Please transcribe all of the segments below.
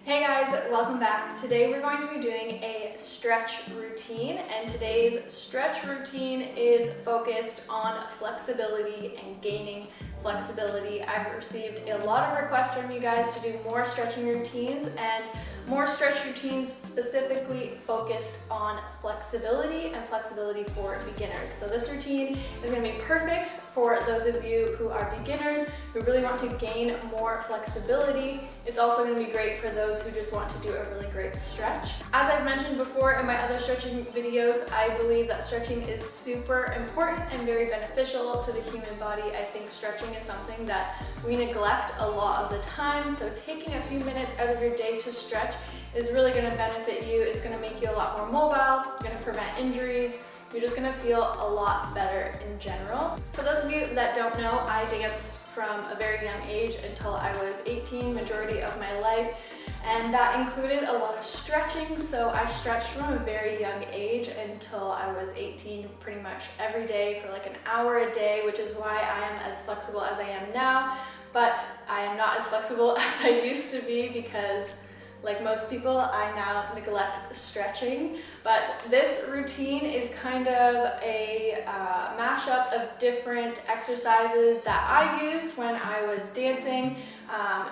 Hey guys, welcome back. Today we're going to be doing a stretch routine, and today's stretch routine is focused on flexibility and gaining flexibility. I've received a lot of requests from you guys to do more stretching routines and more stretch routines specifically focused on flexibility and flexibility for beginners. So this routine is going to be perfect for those of you who are beginners, who really want to gain more flexibility. It's also going to be great for those who just want to do a really great stretch. As I've mentioned before in my other stretching videos, I believe that stretching is super important and very beneficial to the human body. I think stretching is something that we neglect a lot of the time, so taking a few minutes out of your day to stretch is really going to benefit you. It's going to make you a lot more mobile, you're going to prevent injuries, you're just going to feel a lot better in general. For those of you that don't know, I danced from a very young age until I was 18, majority of my life, and that included a lot of stretching. So I stretched from a very young age until I was 18, pretty much every day for like an hour a day, which is why I am as flexible as I am now. But I am not as flexible as I used to be because, like most people, I now neglect stretching. But this routine is kind of a mashup of different exercises that I used when I was dancing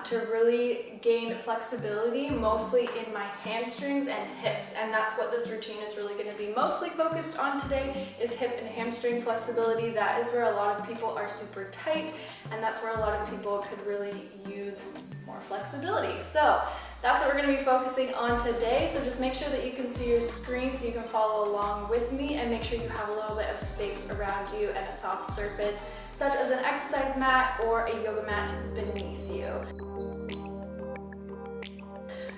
to really gain flexibility, mostly in my hamstrings and hips. And that's what this routine is really going to be mostly focused on today, is hip and hamstring flexibility. That is where a lot of people are super tight, and that's where a lot of people could really use more flexibility. So that's what we're going to be focusing on today. So just make sure that you can see your screen so you can follow along with me, and make sure you have a little bit of space around you and a soft surface such as an exercise mat or a yoga mat beneath you.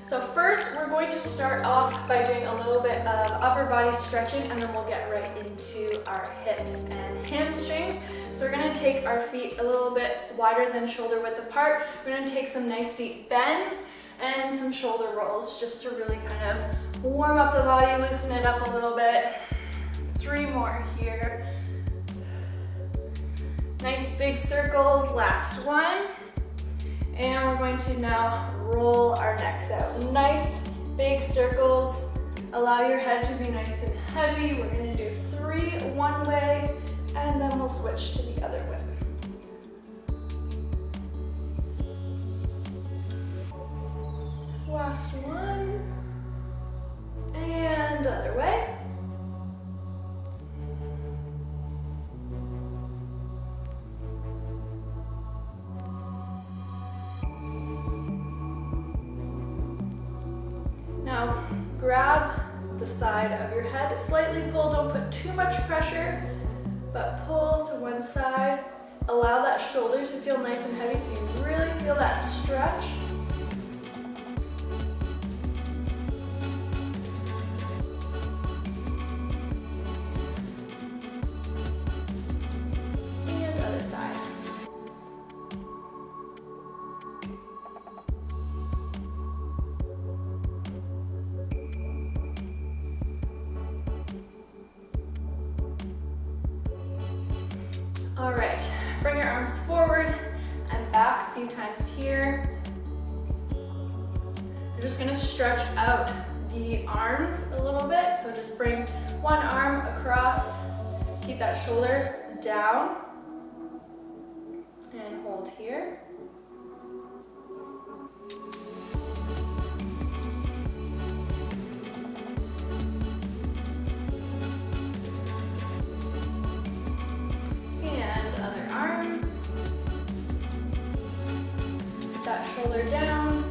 So first we're going to start off by doing a little bit of upper body stretching, and then we'll get right into our hips and hamstrings. So we're going to take our feet a little bit wider than shoulder width apart. We're going to take some nice deep bends and some shoulder rolls just to really kind of warm up the body, loosen it up a little bit. 3 more here. Nice big circles, last one. And we're going to now roll our necks out. Nice big circles. Allow your head to be nice and heavy. We're going to do 3 one way, and then we'll switch to the other way. Last one, and other way. Now grab the side of your head, slightly pull, don't put too much pressure, but pull to one side. Allow that shoulder to feel nice and heavy so you really feel that stretch. All right, bring your arms forward and back a few times here. You're just gonna stretch out the arms a little bit. So just bring one arm across, keep that shoulder down, and hold here. Shoulder down.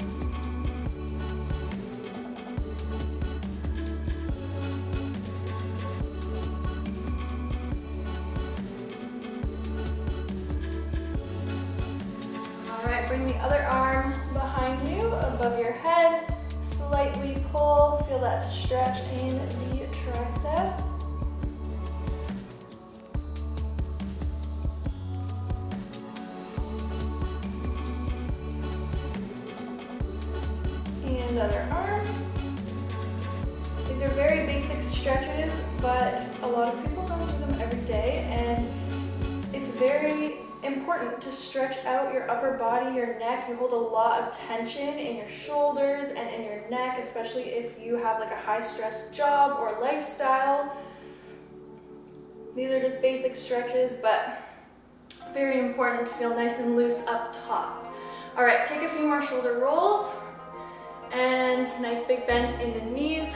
All right, bring the other arm behind you, above your head. Slightly pull, feel that stretch in the tricep. Other arm. These are very basic stretches, but a lot of people don't do them every day, and it's very important to stretch out your upper body, your neck. You hold a lot of tension in your shoulders and in your neck, especially if you have like a high stress job or lifestyle. These are just basic stretches, but very important to feel nice and loose up top. All right, take a few more shoulder rolls and nice big bend in the knees.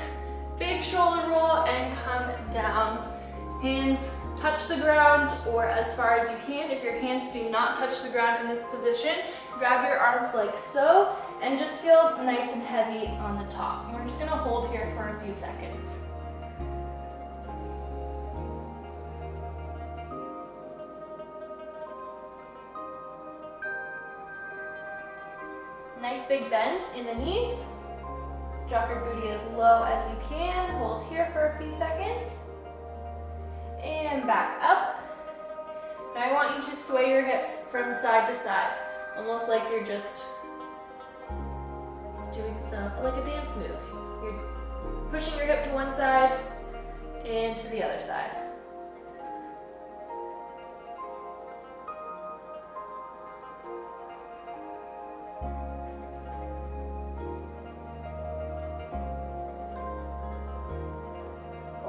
Big shoulder roll and come down. Hands touch the ground or as far as you can. If your hands do not touch the ground in this position, grab your arms like so and just feel nice and heavy on the top. And we're just gonna hold here for a few seconds. Nice big bend in the knees. Drop your booty as low as you can. Hold here for a few seconds. And back up. Now I want you to sway your hips from side to side, almost like you're just doing like a dance move. You're pushing your hip to one side and to the other side.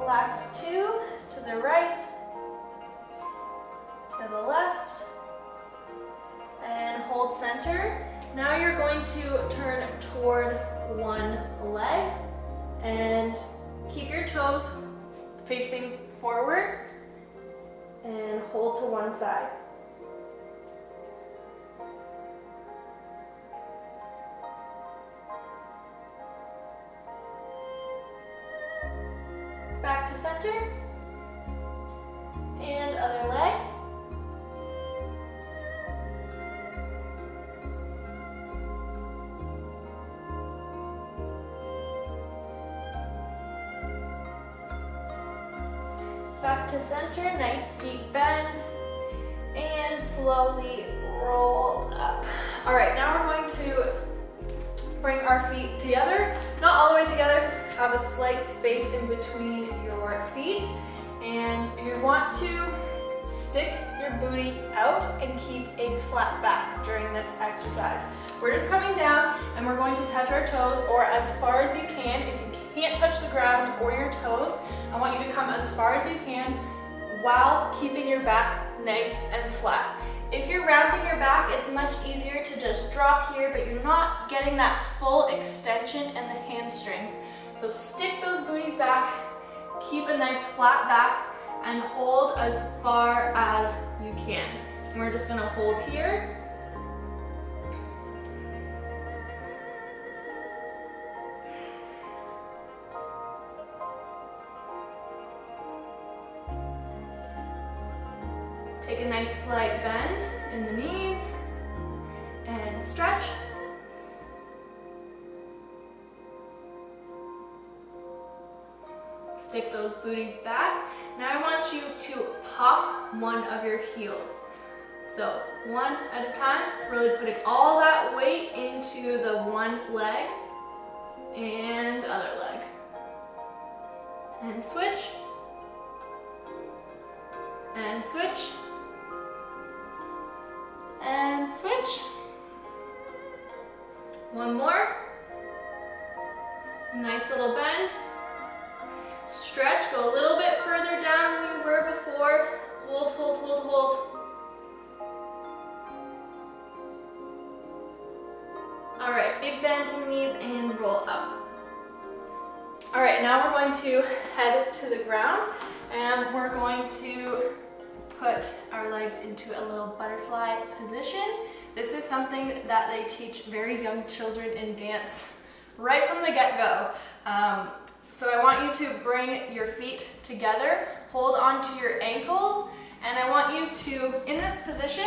Last two, to the right, to the left, and hold center. Now you're going to turn toward one leg and keep your toes facing forward and hold to one side. Back to center, and other leg. Back to center, nice deep bend, and slowly roll up. All right, now we're going to bring our feet together, not all the way together. Have a slight space in between your feet, and you want to stick your booty out and keep a flat back during this exercise. We're just coming down and we're going to touch our toes or as far as you can. If you can't touch the ground or your toes, I want you to come as far as you can while keeping your back nice and flat. If you're rounding your back, it's much easier to just drop here, but you're not getting that full extension in the hamstrings. So stick those booties back, keep a nice flat back, and hold as far as you can. And we're just gonna hold here. Take a nice slight bend in the knees and stretch. Stick those booties back. Now I want you to pop one of your heels. So one at a time, really putting all that weight into the one leg and the other leg. And switch. And switch. And switch. One more. Nice little bend. Stretch, go a little bit further down than you were before. Hold, hold, hold, hold. All right, big bend in the knees and roll up. All right, now we're going to head to the ground and we're going to put our legs into a little butterfly position. This is something that they teach very young children in dance right from the get-go. So I want you to bring your feet together, hold onto your ankles, and I want you to, in this position,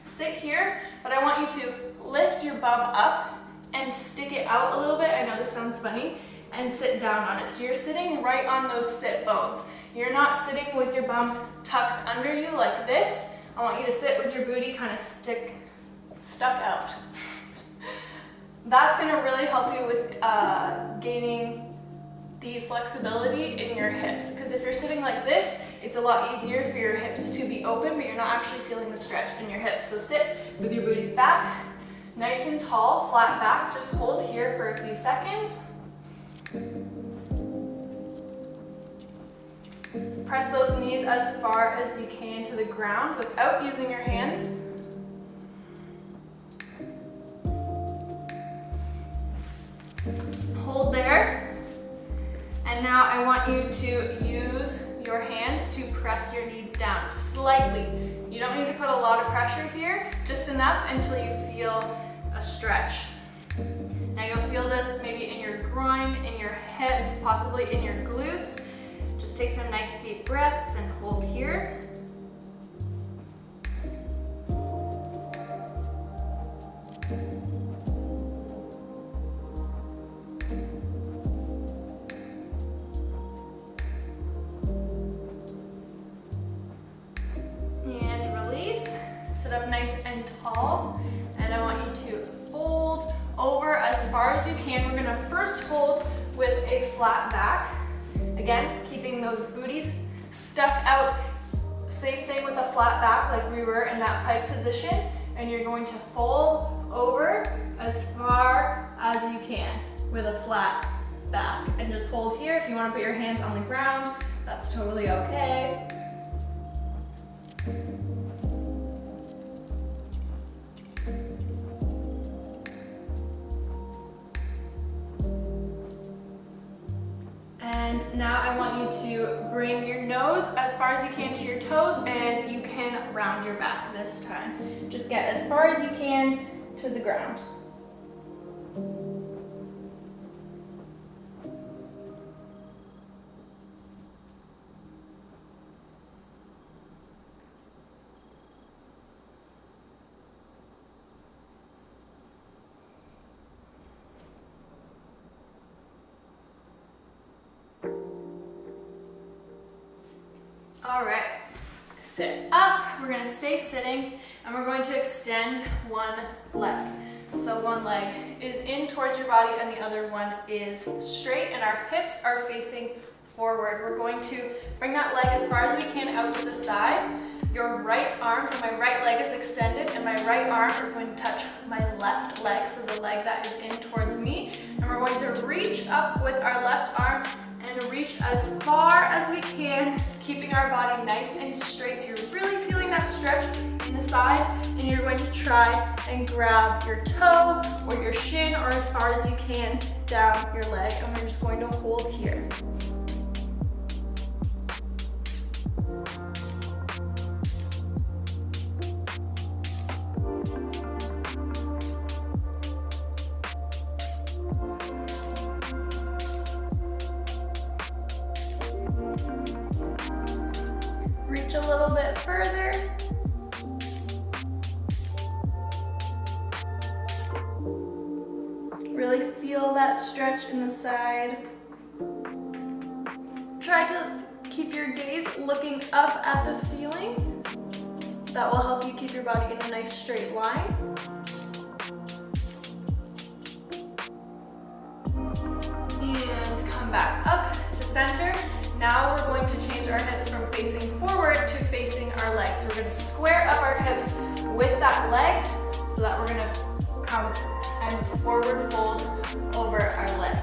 sit here, but I want you to lift your bum up and stick it out a little bit. I know this sounds funny, and sit down on it. So you're sitting right on those sit bones. You're not sitting with your bum tucked under you like this. I want you to sit with your booty kind of stuck out. That's gonna really help you with gaining the flexibility in your hips. Because if you're sitting like this, it's a lot easier for your hips to be open, but you're not actually feeling the stretch in your hips. So sit with your booties back, Nice and tall, flat back. Just hold here for a few seconds. Press those knees as far as you can to the ground without using your hands. Hold there. And now I want you to use your hands to press your knees down slightly. You don't need to put a lot of pressure here, just enough until you feel a stretch. Now you'll feel this maybe in your groin, in your hips, possibly in your glutes. Just take some nice deep breaths and hold here. And release. Sit up nice and tall. And I want you to fold over as far as you can. We're gonna first hold with a flat back. Again, keeping those booties stuck out. Same thing with a flat back like we were in that pike position. And you're going to fold over as far as you can with a flat back. And just hold here. If you want to put your hands on the ground, that's totally okay. And now I want you to bring your nose as far as you can to your toes, and you can round your back this time. Just get as far as you can to the ground. All right, sit up. We're gonna stay sitting and we're going to extend one leg. So one leg is in towards your body and the other one is straight, and our hips are facing forward. We're going to bring that leg as far as we can out to the side. Your right arm, so my right leg is extended and my right arm is going to touch my left leg, so the leg that is in towards me. And we're going to reach up with our left arm and reach as far as we can, keeping our body nice and straight. So you're really feeling that stretch in the side, and you're going to try and grab your toe or your shin or as far as you can down your leg, and we're just going to hold here. Reach a little bit further. Really feel that stretch in the side. Try to keep your gaze looking up at the ceiling. That will help you keep your body in a nice straight line. And come back up to center. Now we're going to change our hips from facing forward to facing our legs. So we're going to square up our hips with that leg so that we're going to come and forward fold over our leg.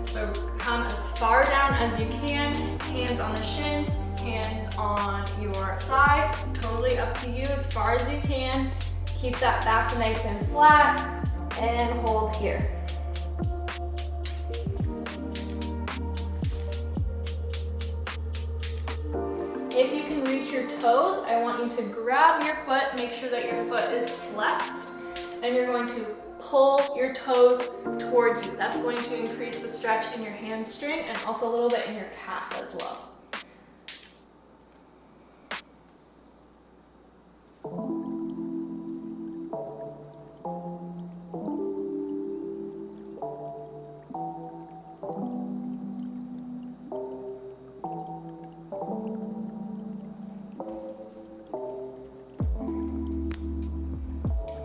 So come as far down as you can, hands on the shin, hands on your thigh, totally up to you as far as you can. Keep that back nice and flat and hold here. If you can reach your toes, I want you to grab your foot, make sure that your foot is flexed, and you're going to pull your toes toward you. That's going to increase the stretch in your hamstring and also a little bit in your calf as well.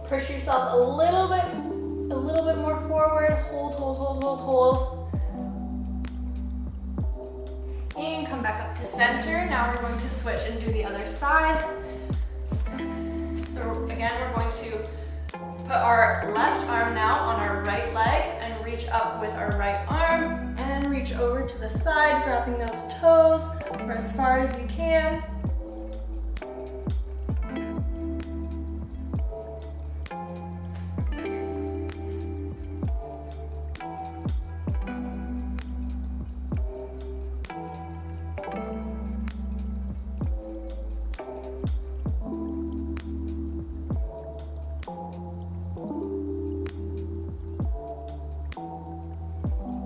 Push yourself a little bit more forward. Hold, hold, hold, hold, hold. And come back up to center. Now we're going to switch and do the other side. So again, we're going to Put our left arm now on our right leg and reach up with our right arm and reach over to the side, dropping those toes for as far as you can.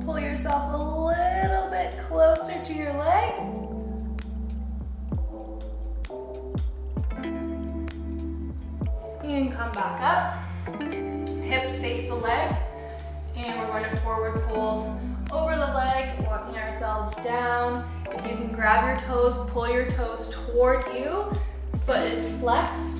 Pull yourself a little bit closer to your leg. And come back up. Hips face the leg. And we're going to forward fold over the leg, walking ourselves down. If you can grab your toes, pull your toes toward you. Foot is flexed.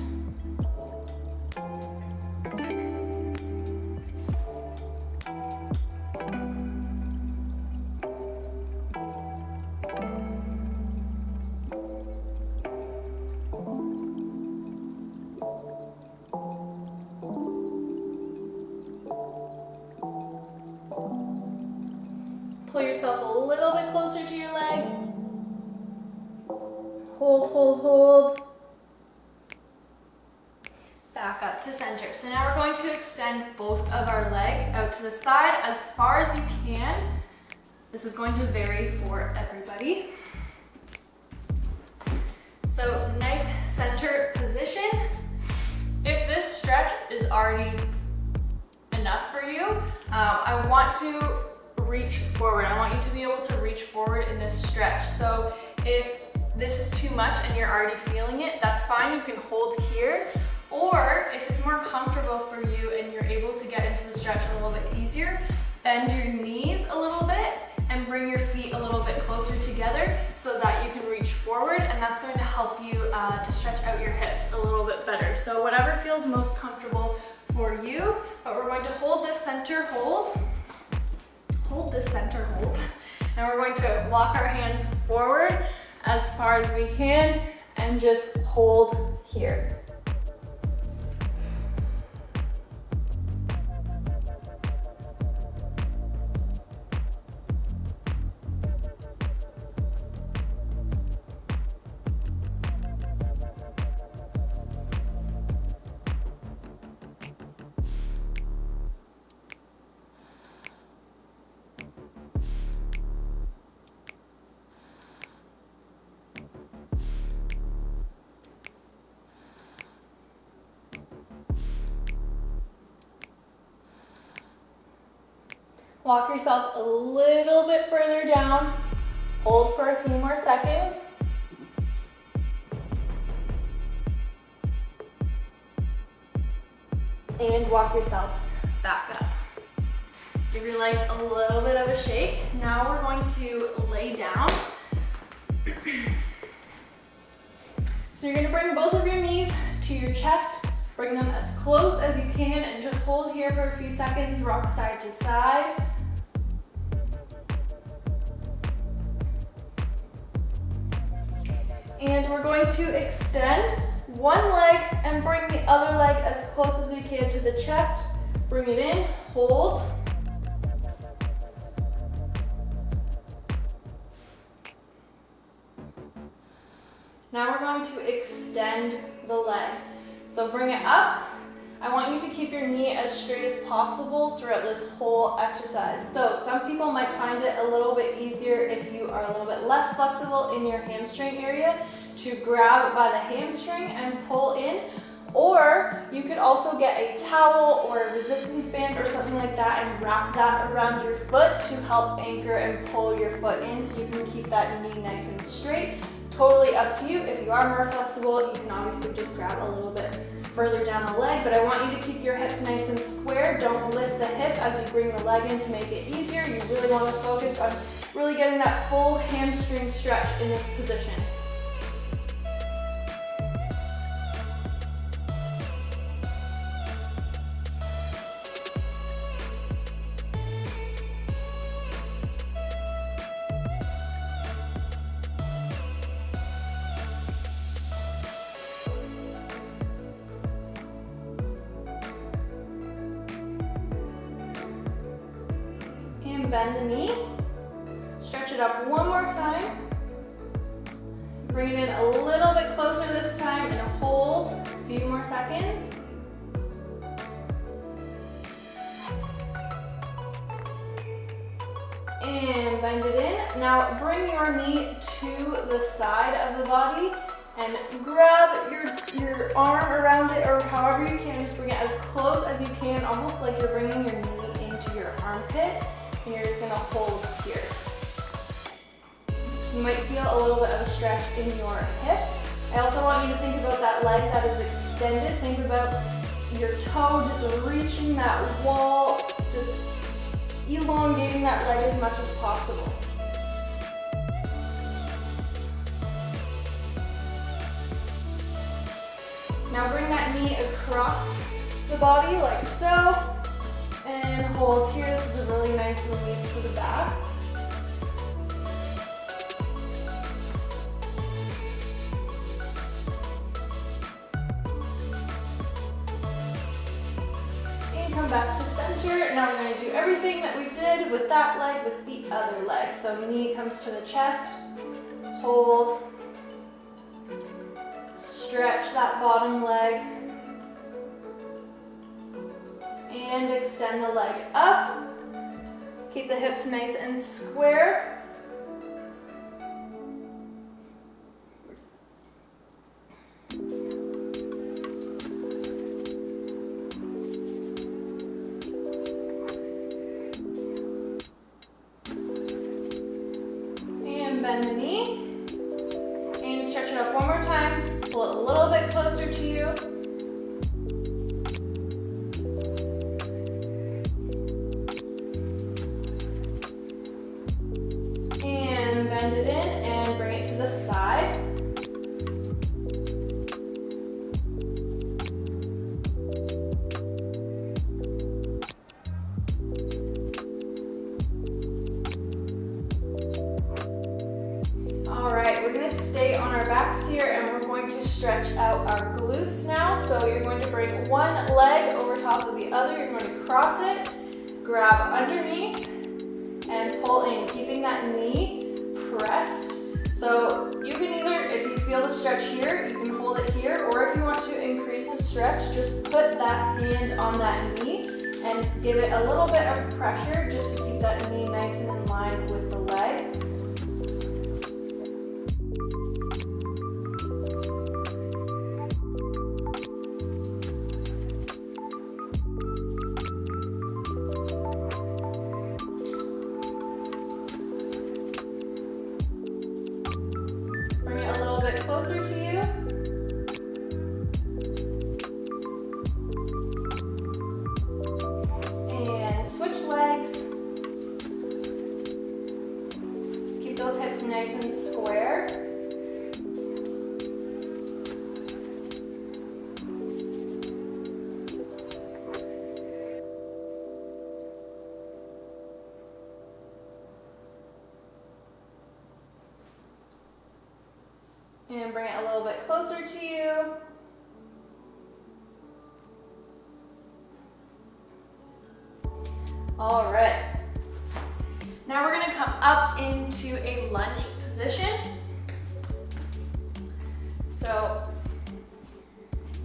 Pull yourself a little bit closer to your leg. Hold, hold, hold. Back up to center. So now we're going to extend both of our legs out to the side as far as you can. This is going to vary for everybody. So nice center position. If this stretch is already enough for you, I want to reach forward. I want you to be able to reach forward in this stretch. So if this is too much and you're already feeling it, that's fine. You can hold here. Or if it's more comfortable for you and you're able to get into the stretch a little bit easier, bend your knees a little bit and bring your feet a little bit closer together so that you can reach forward, and that's going to help you to stretch out your hips a little bit better. So whatever feels most comfortable for you, but we're going to hold this center hold. Hold this center hold. And we're going to walk our hands forward as far as we can and just hold here. Walk yourself a little bit further down. Hold for a few more seconds. And walk yourself back up. Give your legs a little bit of a shake. Now we're going to lay down. So you're going to bring both of your knees to your chest. Bring them as close as you can and just hold here for a few seconds. Rock side to side. And we're going to extend one leg and bring the other leg as close as we can to the chest. Bring it in, hold. Now we're going to extend the leg. So bring it up. I want you to keep your knee as straight as possible throughout this whole exercise. So some people might find it a little bit easier if you are a little bit less flexible in your hamstring area to grab by the hamstring and pull in. Or you could also get a towel or a resistance band or something like that and wrap that around your foot to help anchor and pull your foot in so you can keep that knee nice and straight. Totally up to you. If you are more flexible, you can obviously just grab a little bit further down the leg, but I want you to keep your hips nice and square. Don't lift the hip as you bring the leg in to make it easier. You really want to focus on really getting that full hamstring stretch in this position. bend the knee. Stretch it up one more time. Bring it in a little bit closer this time and hold a few more seconds. And bend it in. Now bring your knee to the side of the body and grab your arm around it, or however you can. Just bring it as close as you can, almost like you're bringing your knee into your armpit, and you're just gonna hold here. You might feel a little bit of a stretch in your hip. I also want you to think about that leg that is extended. Think about your toe just reaching that wall, just elongating that leg as much as possible. Now bring that knee across the body like so, and hold here. This is a really nice release for the back. And come back to center. Now we're going to do everything that we did with that leg with the other leg. So knee comes to the chest, hold, stretch that bottom leg, and extend the leg up. Keep the hips nice and square. And bend the knee. And stretch it up one more time. Pull it a little bit closer to you. And bend it in and bring it to the side. All right, we're going to stay on our backs here, and we're going to stretch out our glutes now. So you're going to bring one leg over top of the other. You're going to cross it, grab underneath, and pull in, keeping that knee pressed. So you can either, if you feel the stretch here, you can hold it here, or if you want to increase the stretch, just put that hand on that knee and give it a little bit of pressure just to keep that knee nice and in line with the leg. Closer to you. And switch legs. Keep those hips nice and square. And bring it a little bit closer to you. All right. Now we're going to come up into a lunge position. So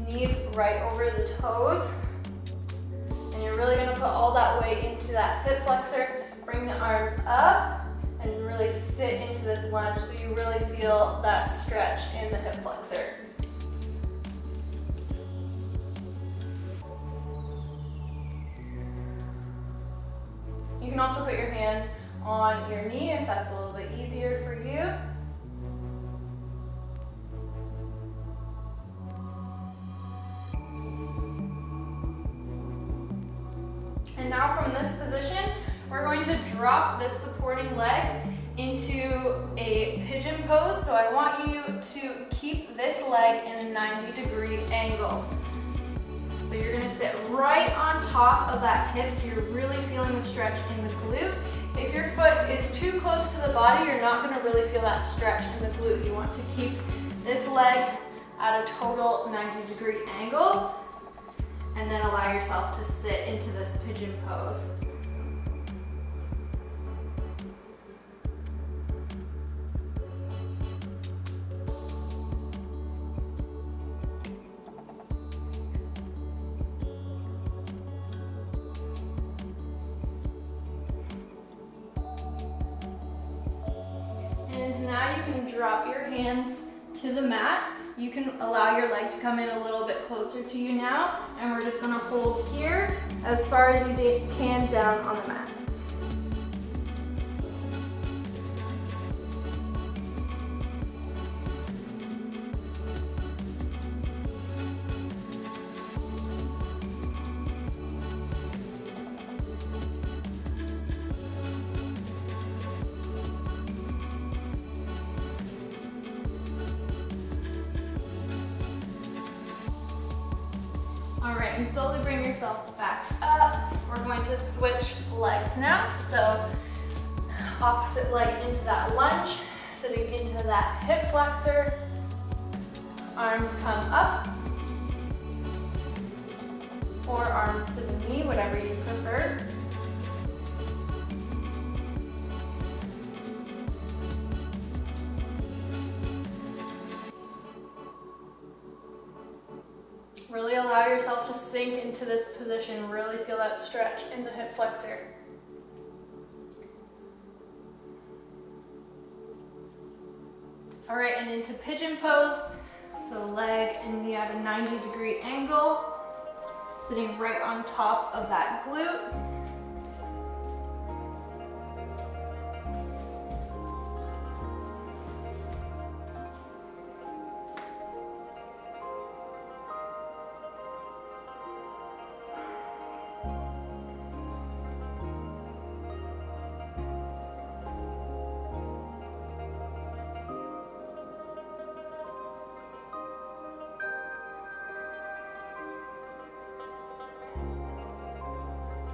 knees right over the toes. And you're really going to put all that weight into that hip flexor. Bring the arms up and really sit into this lunge so you really feel that stretch in the hip flexor. You can also put your hands on your knee if that's a little bit easier for you. And now from this position, we're going to drop this supporting leg into a pigeon pose. So I want you to keep this leg in a 90-degree angle. So you're gonna sit right on top of that hip, so you're really feeling the stretch in the glute. If your foot is too close to the body, you're not gonna really feel that stretch in the glute. You want to keep this leg at a total 90-degree angle, and then allow yourself to sit into this pigeon pose. And now you can drop your hands to the mat. You can allow your leg to come in a little bit closer to you now, and we're just gonna hold here as far as you can down on the mat. All right, and slowly bring yourself back up. We're going to switch legs now. So opposite leg into that lunge, sitting into that hip flexor. Arms come up, or arms to the knee, whatever you prefer. Really allow yourself to sink into this position. Really feel that stretch in the hip flexor. All right, and into pigeon pose. So leg and knee at a 90-degree angle, sitting right on top of that glute.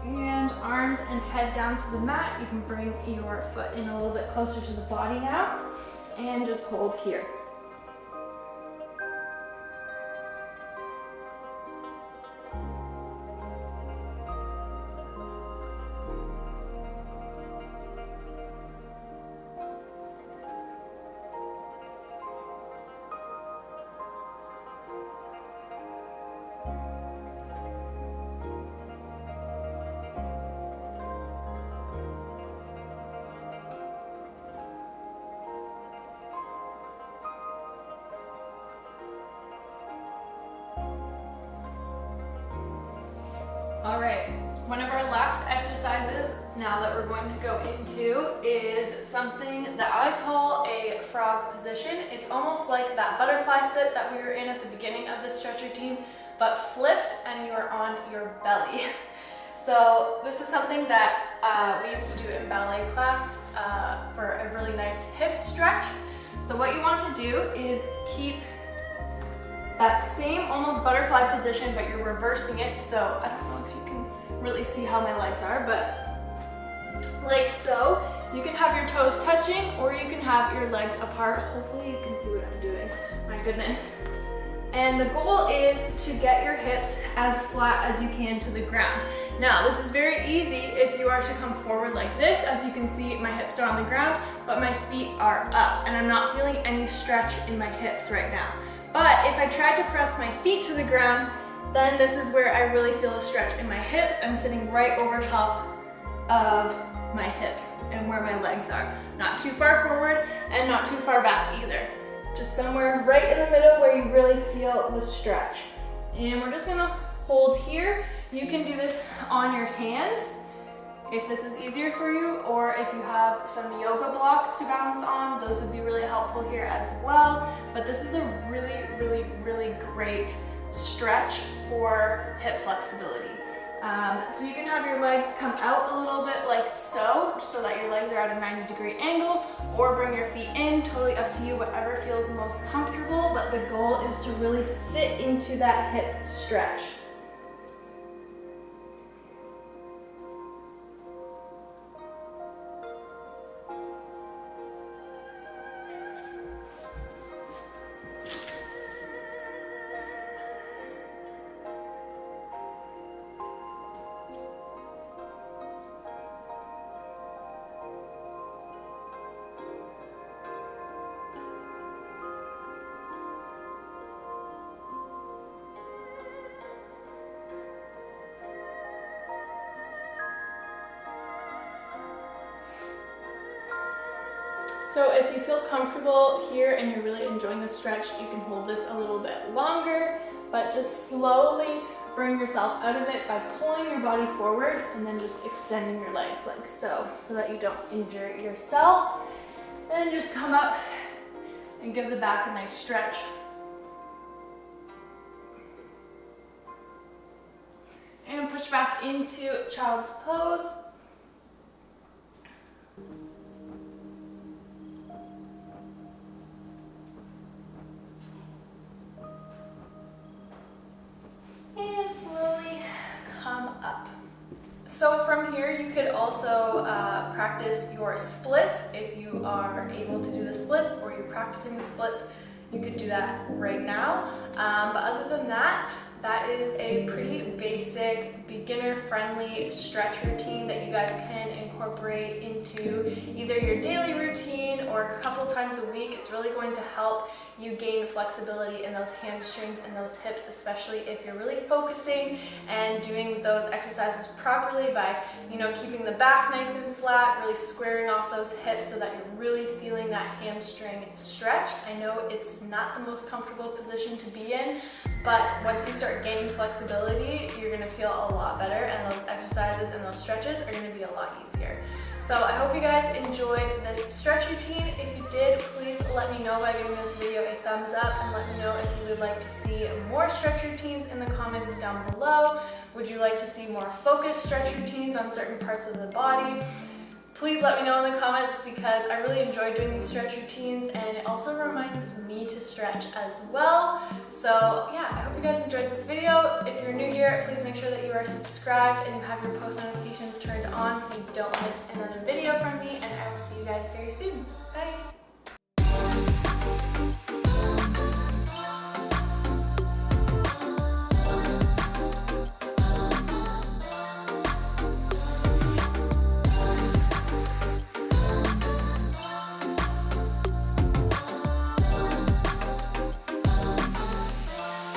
And arms and head down to the mat. You can bring your foot in a little bit closer to the body now, and just hold here. All right, one of our last exercises now that we're going to go into is something that I call a frog position. It's almost like that butterfly sit that we were in at the beginning of the stretch routine, but flipped and you're on your belly. So this is something that we used to do in ballet class for a really nice hip stretch. So what you want to do is keep that same almost butterfly position, but you're reversing it. So I don't know if you can really see how my legs are, but like so. You can have your toes touching, or you can have your legs apart. Hopefully you can see what I'm doing. My goodness. And the goal is to get your hips as flat as you can to the ground. Now, this is very easy if you are to come forward like this. As you can see, my hips are on the ground, but my feet are up, and I'm not feeling any stretch in my hips right now. But if I try to press my feet to the ground, then this is where I really feel a stretch in my hips. I'm sitting right over top of my hips and where my legs are. Not too far forward and not too far back either. Just somewhere right in the middle where you really feel the stretch. And we're just gonna hold here. You can do this on your hands if this is easier for you, or if you have some yoga blocks to balance on, those would be really helpful here as well. But this is a really, really, really great stretch for hip flexibility. So you can have your legs come out a little bit like so that your legs are at a 90-degree angle, or bring your feet in, totally up to you, whatever feels most comfortable, but the goal is to really sit into that hip stretch. So if you feel comfortable here and you're really enjoying the stretch, you can hold this a little bit longer, but just slowly bring yourself out of it by pulling your body forward and then just extending your legs like so that you don't injure yourself. Then just come up and give the back a nice stretch. And push back into child's pose. And slowly come up. So from here you could also practice your splits if you are able to do the splits, or you're practicing the splits. You could do that right now. But other than that, that is a pretty basic, beginner-friendly stretch routine that you guys can incorporate into either your daily routine or a couple times a week. It's really going to help you gain flexibility in those hamstrings and those hips, especially if you're really focusing and doing those exercises properly by, keeping the back nice and flat, really squaring off those hips so that you're really feeling that hamstring stretch. I know it's not the most comfortable position to be in, but once you start gaining flexibility, you're gonna feel a lot better, and those exercises and those stretches are gonna be a lot easier. So I hope you guys enjoyed this stretch routine. If you did, please let me know by giving this video a thumbs up, and let me know if you would like to see more stretch routines in the comments down below. Would you like to see more focused stretch routines on certain parts of the body? Please let me know in the comments, because I really enjoy doing these stretch routines, and it also reminds me to stretch as well. So yeah, I hope you guys enjoyed this video. If you're new here, please make sure that you are subscribed and you have your post notifications turned on so you don't miss another video from me, and I will see you guys very soon. Bye!